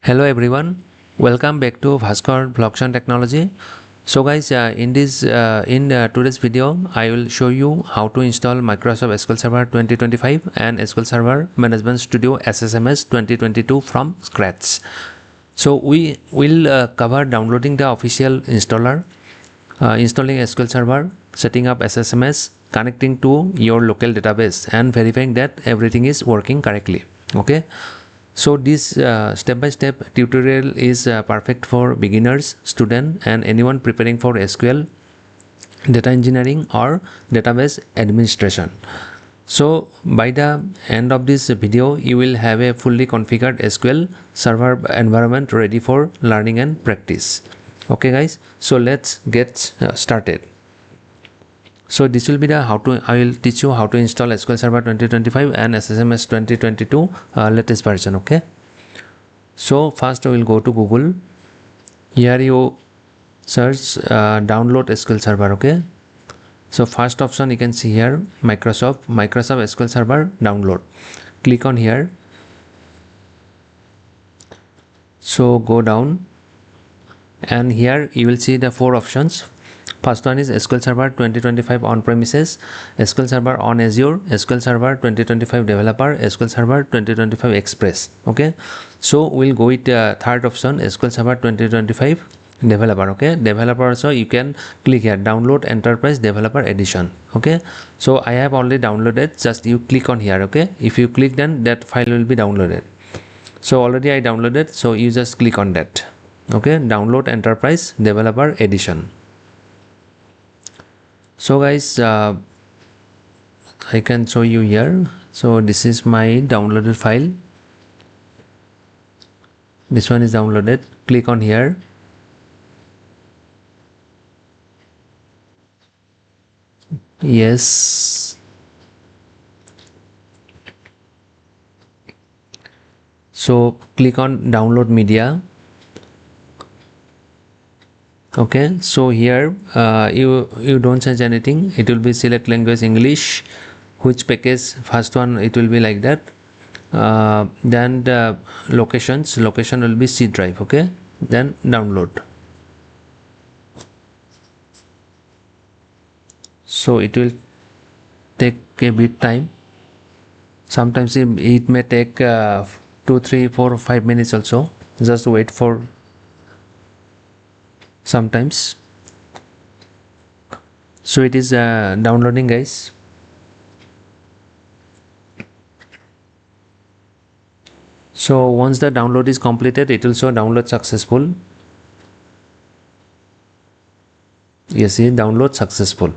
Hello everyone, welcome back to Bhaskar Blockchain Technology. So guys, in today's video, I will show you how to install Microsoft SQL Server 2025 and SQL Server Management Studio SSMS 2022 from scratch. So we will cover downloading the official installer, installing SQL Server, setting up SSMS, connecting to your local database, and verifying that everything is working correctly. Okay. So this step-by-step tutorial is perfect for beginners, students, and anyone preparing for SQL, data engineering, or database administration. So by the end of this video, you will have a fully configured SQL Server environment ready for learning and practice. Okay guys, so let's get started. So this will be the I will teach you how to install SQL Server 2025 and SSMS 2022 latest version. Okay, so first I will go to Google. Here you search download SQL Server. Okay, so first option you can see here, Microsoft SQL Server download. Click on here. So go down, and here you will see the four options. First one is SQL Server 2025 on-premises, SQL Server on Azure, SQL Server 2025 Developer, SQL Server 2025 Express. Okay, so we'll go with third option, SQL Server 2025 Developer. Okay, developer, so you can click here, download Enterprise Developer Edition. Okay, so I have already downloaded, just you click on here. Okay, if you click, then that file will be downloaded. So already I downloaded, so you just click on that. Okay, download Enterprise Developer Edition. So guys, I can show you here. So this is my downloaded file. This one is downloaded. Click on here. Yes. So click on download media. Okay, so here you don't change anything. It will be select language English, which package, first one it will be like that. Then the location will be C drive. Okay, then download. So it will take a bit time. Sometimes it may take 2, 3, 4, 5 minutes also. Just wait for sometimes. So it is downloading, guys. So once the download is completed, it will show download successful. Yes, see, download successful.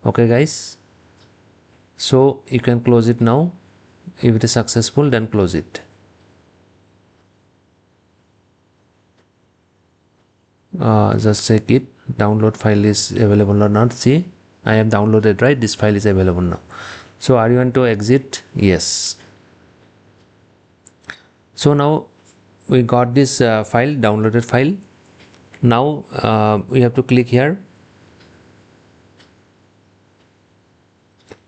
Okay guys, so you can close it now. If it is successful, then close it. Just check it, download file is available or not. See, I have downloaded, right? This file is available now. So are you going to exit? Yes. So now we got this file, downloaded file. Now we have to click here.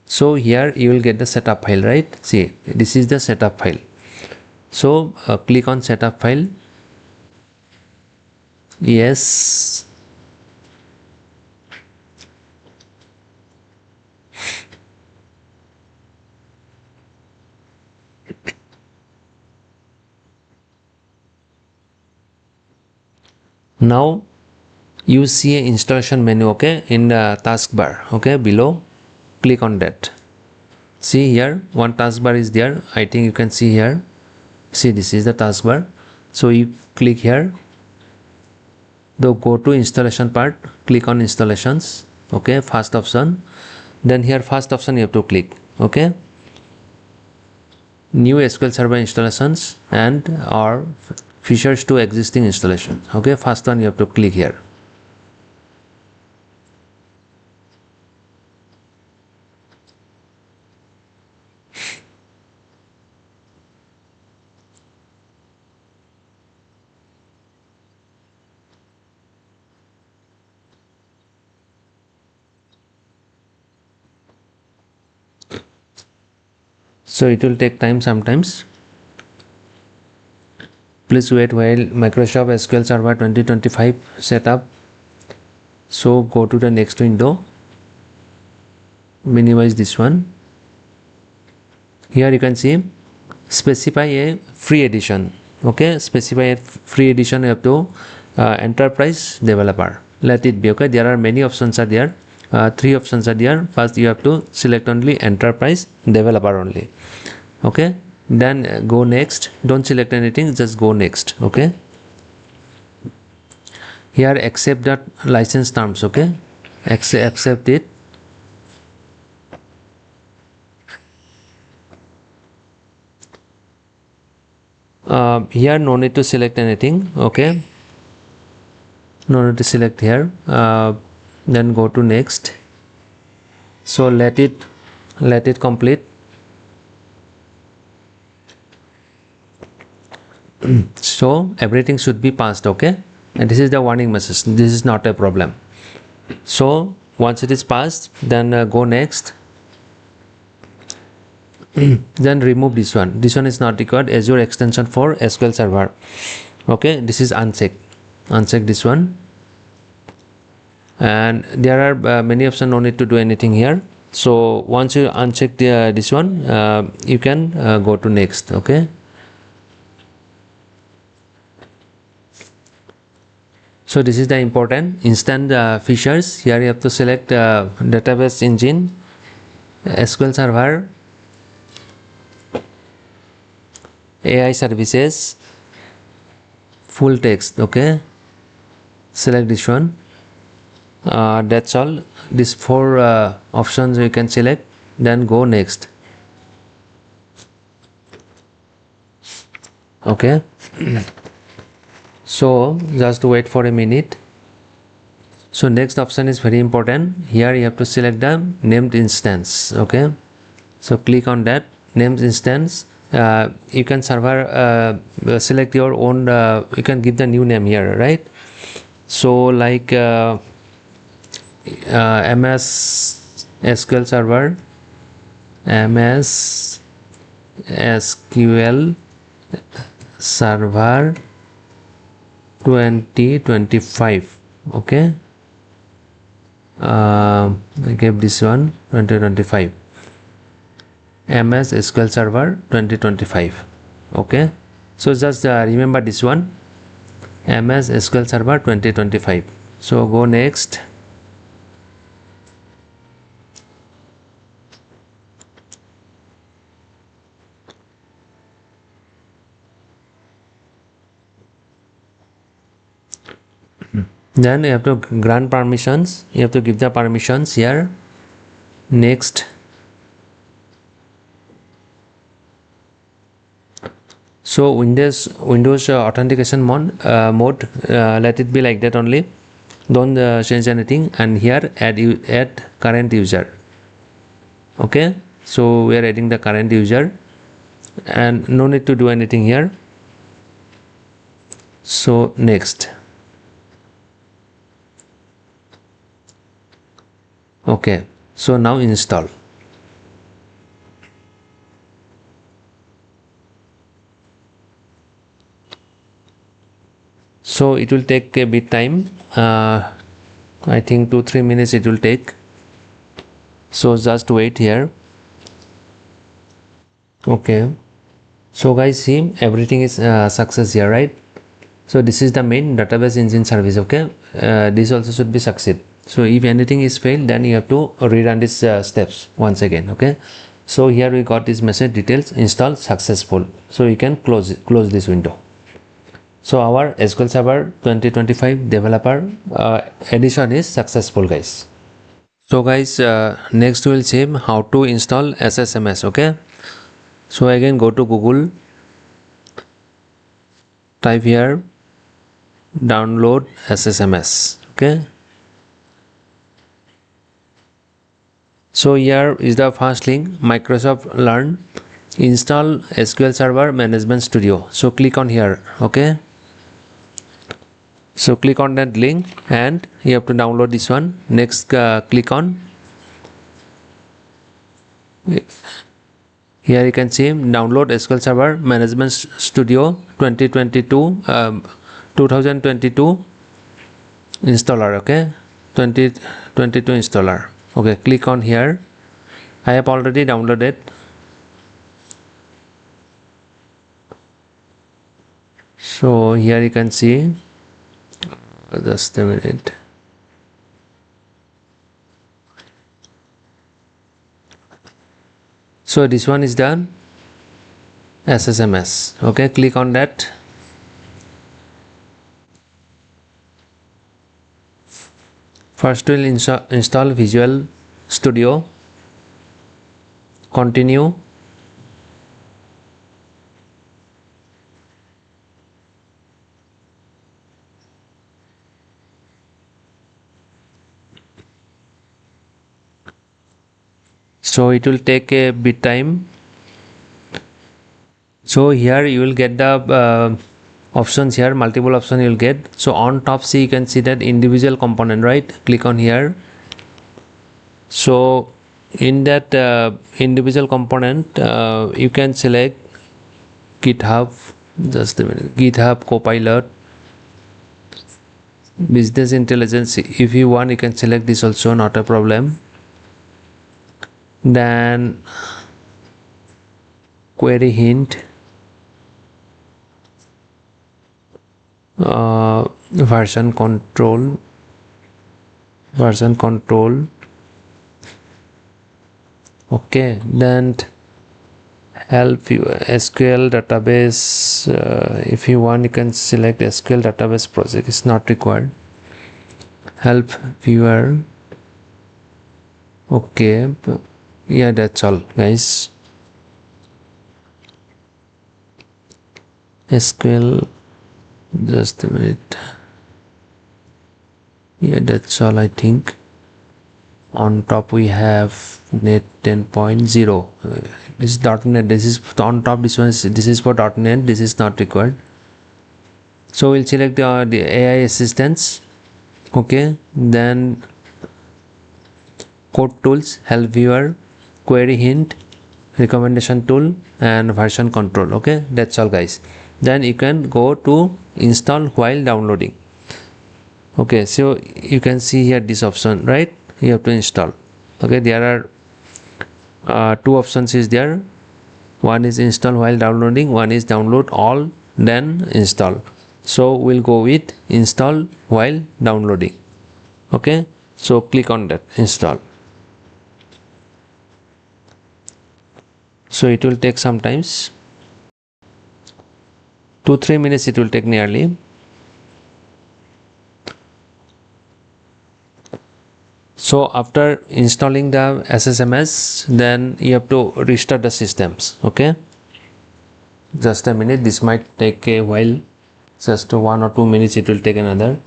So here you will get the setup file, right? See, this is the setup file. So click on setup file. Yes. Now you see an installation menu, okay, in the taskbar, okay, below. Click on that. See here, one taskbar is there. I think you can see here. See, this is the taskbar. So you click here. Though go to installation part, click on installations. Okay, first option. Then here first option you have to click. Okay, new SQL Server installations and or features to existing installation. Okay, first one you have to click here. So it will take time sometimes. Please wait while Microsoft SQL Server 2025 setup. So go to the next window, minimize this one. Here you can see specify a free edition. Okay, specify a free edition. You have to enterprise developer, let it be. Okay, there are many options are there. 3 options are there. First you have to select only enterprise developer only. Okay, then go next. Don't select anything, just go next. Okay, here accept that license terms. Okay, accept it. Here no need to select anything. Okay, no need to select here. Then go to next. So let it complete. So everything should be passed. Okay, and this is the warning message. This is not a problem. So once it is passed, then go next. Then remove this one. This one is not required as your extension for SQL Server. Okay, this is uncheck this one. And there are many options, no need to do anything here. So once you uncheck this one, you can go to next. Okay, so this is the important instant features. Here you have to select database engine, SQL Server, AI services, full text. Okay, select this one. That's all. These 4 options you can select, then go next. Okay, so just wait for a minute. So next option is very important. Here you have to select the named instance. Okay, so click on that named instance. You can server select your own, you can give the new name here, right? So like MS SQL Server, MS SQL Server 2025. Okay, I gave this one 2025. MS SQL Server 2025. Okay, so just remember this one, MS SQL Server 2025. So go next. Then you have to grant permissions. You have to give the permissions here. Next. So Windows authentication mode, let it be like that only. Don't change anything. And here add current user. Okay, so we are adding the current user, and no need to do anything here. So next. Okay, so now install. So it will take a bit time. I think 2-3 minutes it will take. So just wait here. Okay, so guys, see, everything is success here, right? So this is the main database engine service. Okay, this also should be succeed. So if anything is failed, then you have to rerun these steps once again. Okay, so here we got this message, details install successful. So you can close this window. So our SQL Server 2025 developer edition is successful, guys. So guys, next we'll see how to install SSMS. Okay, so again go to Google, type here download SSMS. Okay, so here is the first link, Microsoft Learn install SQL Server Management Studio. So click on here. Okay, so click on that link and you have to download this one. Next, click on Here you can see download SQL Server Management Studio 2022 installer. Okay, 2022 installer. Okay, click on here. I have already downloaded. So here you can see, just a minute. So this one is done. SSMS. Okay, click on that. First we'll install Visual Studio. Continue. So it will take a bit time. So here you will get the options here, multiple options you will get. So on top, see, you can see that individual component, right? Click on here. So in that individual component, you can select GitHub, just a minute, GitHub Copilot, Business Intelligence. If you want, you can select this also, not a problem. Then query hint, version control, okay. Then help you SQL database. If you want, you can select SQL database project, is not required. Help viewer, okay. Yeah, that's all, guys. SQL, just a minute. Yeah, that's all, I think. On top we have net 10.0. This is .NET. This is on top. This is for .NET. This is not required. So we'll select the AI assistance. Okay. Then code tools, help viewer, query hint, recommendation tool, and version control. Okay, that's all, guys. Then you can go to install while downloading. Okay, so you can see here this option, right? You have to install. Okay, there are two options is there. One is install while downloading, one is download all then install. So we'll go with install while downloading. Okay, so click on that, install. So it will take some times, 2-3 minutes it will take nearly. So after installing the SSMS, then you have to restart the systems. Okay, just a minute, this might take a while, just 1 or 2 minutes it will take another.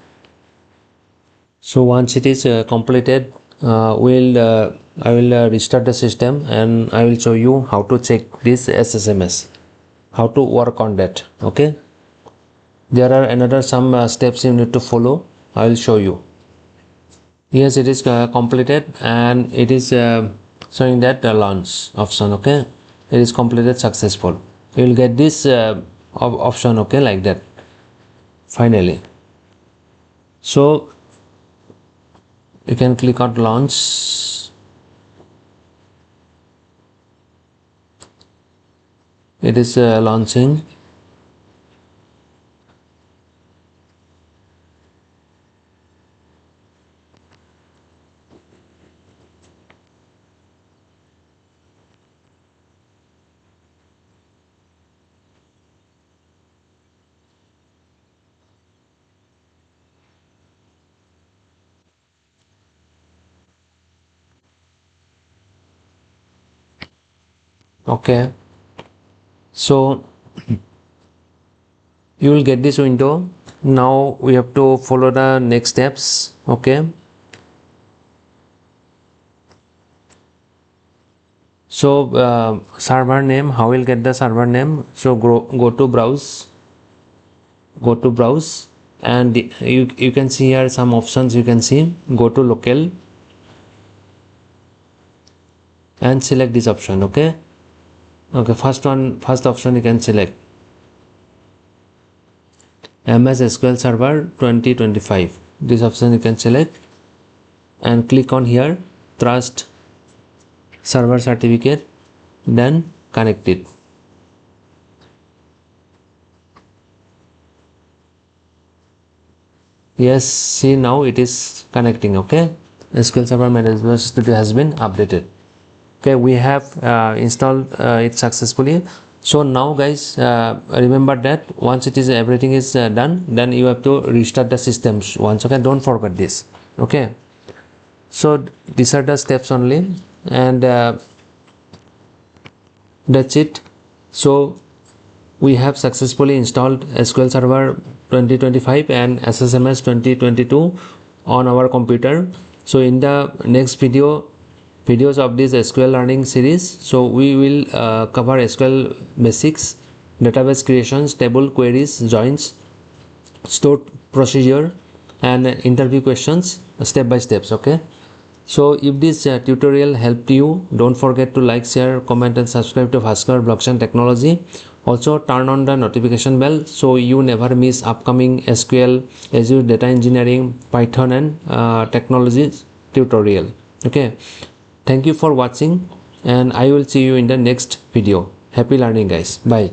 So once it is completed, I will restart the system and I will show you how to check this SSMS, how to work on that. Okay, there are another some steps you need to follow. I will show you. Yes, it is completed and it is showing that the launch option. Okay, it is completed successful. You will get this option. Okay, like that finally. So you can click on launch. It is launching. Okay, so you will get this window. Now we have to follow the next steps. Okay, so server name, how we'll get the server name? So go to browse, and you can see here some options. You can see, go to local and select this option. Okay, Okay, first option you can select MS SQL Server 2025. This option you can select and click on here, trust server certificate, then connect it. Yes, see, now it is connecting. Okay, SQL Server Management Studio has been updated. Okay, we have installed it successfully. So now guys, remember that once it is everything is done, then you have to restart the systems once. Okay, don't forget this. Okay, so these are the steps only, and that's it. So we have successfully installed SQL Server 2025 and SSMS 2022 on our computer. So in the next videos of this SQL learning series, so we will cover SQL basics, database creations, table queries, joins, stored procedure, and interview questions step by steps. Okay, so if this tutorial helped you, don't forget to like, share, comment and subscribe to Bhaskar Blockchain Technology. Also turn on the notification bell so you never miss upcoming SQL, Azure data engineering, Python and technologies tutorial. Okay, thank you for watching and I will see you in the next video. Happy learning guys. Bye.